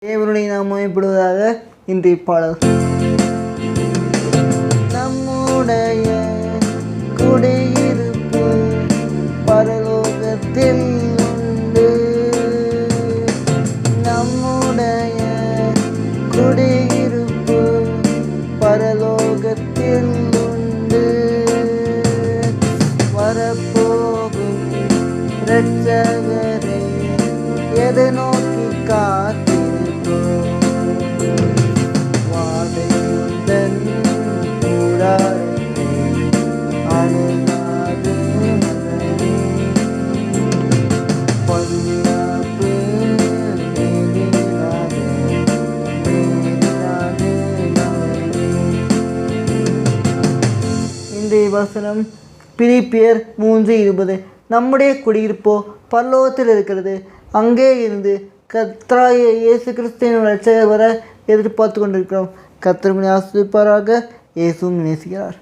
தேவனுடைய நாம் மகிமைப்படுவதாக. இன்றைய பாடல். நம்முடைய குடியிருப்பு பரலோகத்தில் உண்டு. நம்முடைய குடியிருப்பு பரலோகத்தில் உண்டு. வரப்போகும் இரட்சகரை எதை நோக்கி காத்திருப்போம். வாதையுடன் கூடாரத்தை அணுகாது மகனே. பொல்லாப்பு நேரிடாது மகனே. இன்றைய வசனம் பிலிப்பியர் 3:20. நம்முடைய குடியிருப்போ பரலோகத்தில் இருக்கிறது. அங்கே இருந்து கர்த்தராகிய இயேசு கிறிஸ்துவின் இரட்சகர் வர எதிர்பார்த்து கொண்டிருக்கிறோம். கர்த்தர் உங்களை ஆசீர்வதிப்பாராக. இயேசுவும் நேசிக்கிறார்.